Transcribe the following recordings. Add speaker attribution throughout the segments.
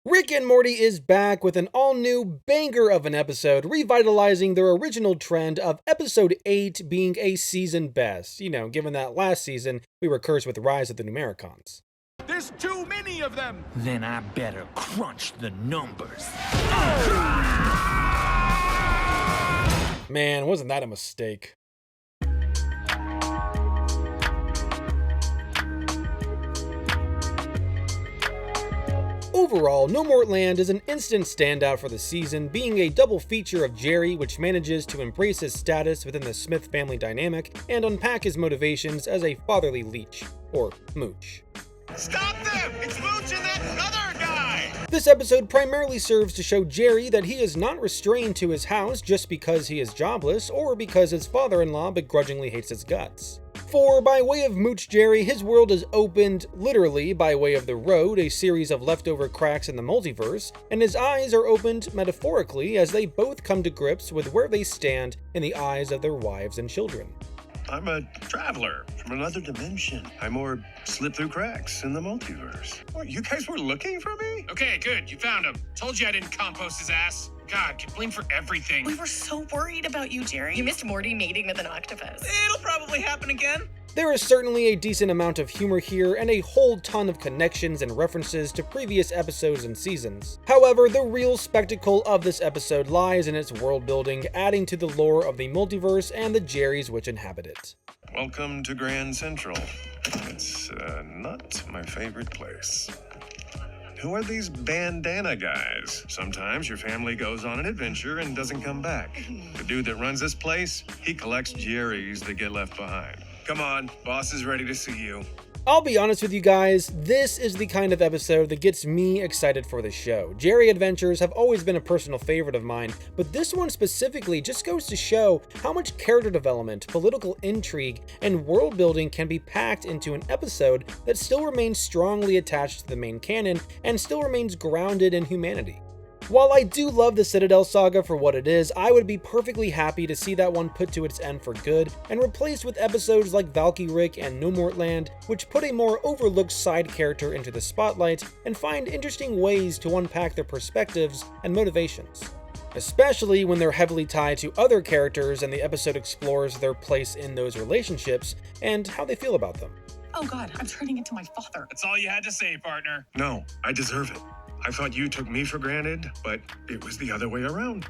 Speaker 1: Rick and Morty is back with an all-new banger of an episode, revitalizing their original trend of episode 8 being a season best. You know, given that last season, we were cursed with Rise of the Numericons.
Speaker 2: There's too many of them!
Speaker 3: Then I better crunch the numbers.
Speaker 1: Man, wasn't that a mistake? Overall, No More Land is an instant standout for the season, being a double feature of Jerry, which manages to embrace his status within the Smith family dynamic and unpack his motivations as a fatherly leech, or mooch.
Speaker 2: Stop them! It's Mooch and that other guy!
Speaker 1: This episode primarily serves to show Jerry that he is not restrained to his house just because he is jobless or because his father-in-law begrudgingly hates his guts. For by way of Mooch Jerry, his world is opened, literally by way of the road, a series of leftover cracks in the multiverse, and his eyes are opened metaphorically as they both come to grips with where they stand in the eyes of their wives and children.
Speaker 4: I'm a traveler from another dimension. I more slip through cracks in the multiverse. What, you guys were looking for me?
Speaker 5: Okay, good. You found him. Told you I didn't compost his ass. God, get blamed for everything.
Speaker 6: We were so worried about you, Jerry. You missed Morty mating with an octopus.
Speaker 2: It'll probably happen again.
Speaker 1: There is certainly a decent amount of humor here and a whole ton of connections and references to previous episodes and seasons. However, the real spectacle of this episode lies in its world building, adding to the lore of the multiverse and the Jerrys which inhabit it.
Speaker 4: Welcome to Grand Central. It's not my favorite place. Who are these bandana guys? Sometimes your family goes on an adventure and doesn't come back. The dude that runs this place, he collects Jerrys that get left behind. Come on, boss is ready to see you.
Speaker 1: I'll be honest with you guys, this is the kind of episode that gets me excited for the show. Jerry Adventures have always been a personal favorite of mine, but this one specifically just goes to show how much character development, political intrigue, and world building can be packed into an episode that still remains strongly attached to the main canon and still remains grounded in humanity. While I do love the Citadel saga for what it is, I would be perfectly happy to see that one put to its end for good and replaced with episodes like Valky Rick and No More Land, which put a more overlooked side character into the spotlight and find interesting ways to unpack their perspectives and motivations. Especially when they're heavily tied to other characters and the episode explores their place in those relationships and how they feel about them.
Speaker 6: Oh God, I'm turning into my father.
Speaker 5: That's all you had to say, partner.
Speaker 4: No, I deserve it. I thought you took me for granted, but it was the other way around.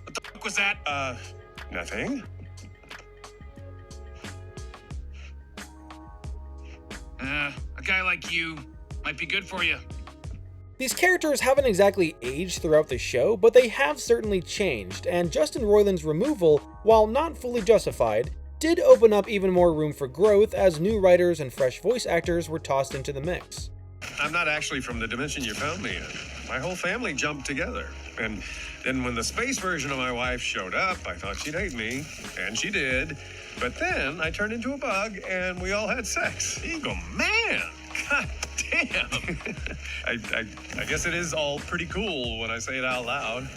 Speaker 5: What the fuck was that?
Speaker 4: Nothing.
Speaker 5: A guy like you might be good for you.
Speaker 1: These characters haven't exactly aged throughout the show, but they have certainly changed, and Justin Roiland's removal, while not fully justified, did open up even more room for growth as new writers and fresh voice actors were tossed into the mix.
Speaker 4: I'm not actually from the dimension you found me in. My whole family jumped together. And then when the space version of my wife showed up, I thought she'd hate me, and she did. But then I turned into a bug, and we all had sex. You go, man, god damn. I guess it is all pretty cool when I say it out loud.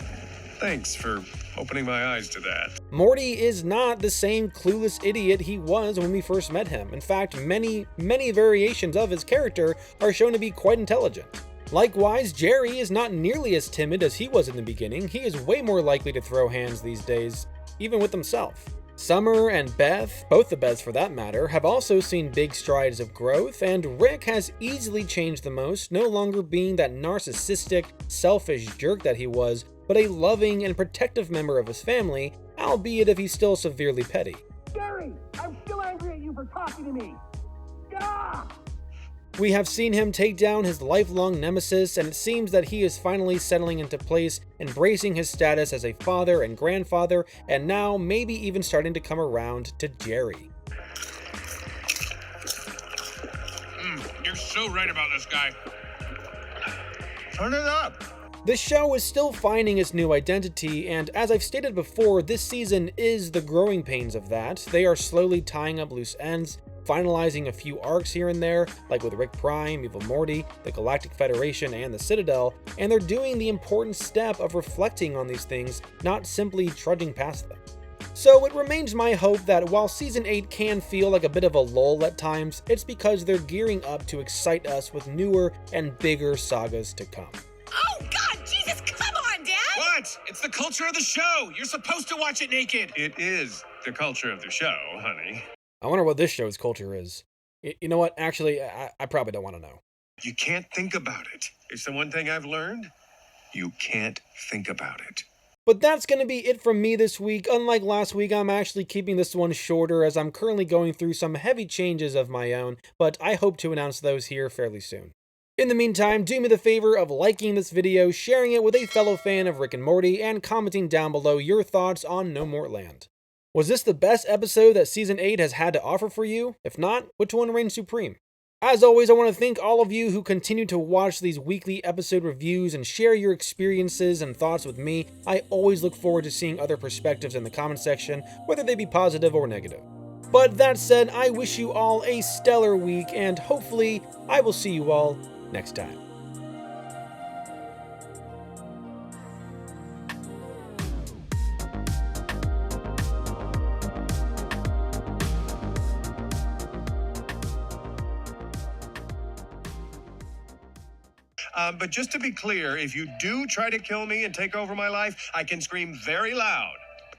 Speaker 4: Thanks for opening my eyes to that.
Speaker 1: Morty is not the same clueless idiot he was when we first met him. In fact, many variations of his character are shown to be quite intelligent. Likewise, Jerry is not nearly as timid as he was in the beginning. He is way more likely to throw hands these days, even with himself. Summer and Beth, both the Beths for that matter, have also seen big strides of growth, and Rick has easily changed the most, no longer being that narcissistic, selfish jerk that he was, but a loving and protective member of his family, albeit if he's still severely petty.
Speaker 7: Jerry, I'm still angry at you for talking to me. Ah!
Speaker 1: We have seen him take down his lifelong nemesis, and it seems that he is finally settling into place, embracing his status as a father and grandfather, and now maybe even starting to come around to Jerry.
Speaker 5: You're so right about this guy.
Speaker 4: Turn it up.
Speaker 1: The show is still finding its new identity, and as I've stated before, this season is the growing pains of that. They are slowly tying up loose ends, finalizing a few arcs here and there, like with Rick Prime, Evil Morty, the Galactic Federation, and the Citadel, and they're doing the important step of reflecting on these things, not simply trudging past them. So it remains my hope that while Season 8 can feel like a bit of a lull at times, it's because they're gearing up to excite us with newer and bigger sagas to come.
Speaker 5: It's the culture of the show. You're supposed to watch it naked.
Speaker 4: It is the culture of the show, honey.
Speaker 1: I wonder what this show's culture is. You know what? Actually, I probably don't want to know.
Speaker 4: You can't think about it. It's the one thing I've learned. You can't think about it.
Speaker 1: But that's going to be it from me this week. Unlike last week, I'm actually keeping this one shorter as I'm currently going through some heavy changes of my own, but I hope to announce those here fairly soon. In the meantime, do me the favor of liking this video, sharing it with a fellow fan of Rick and Morty, and commenting down below your thoughts on No More Land. Was this the best episode that Season 8 has had to offer for you? If not, which one reigns supreme? As always, I want to thank all of you who continue to watch these weekly episode reviews and share your experiences and thoughts with me. I always look forward to seeing other perspectives in the comment section, whether they be positive or negative. But that said, I wish you all a stellar week, and hopefully, I will see you all next time.
Speaker 4: But just to be clear, if you do try to kill me and take over my life, I can scream very loud.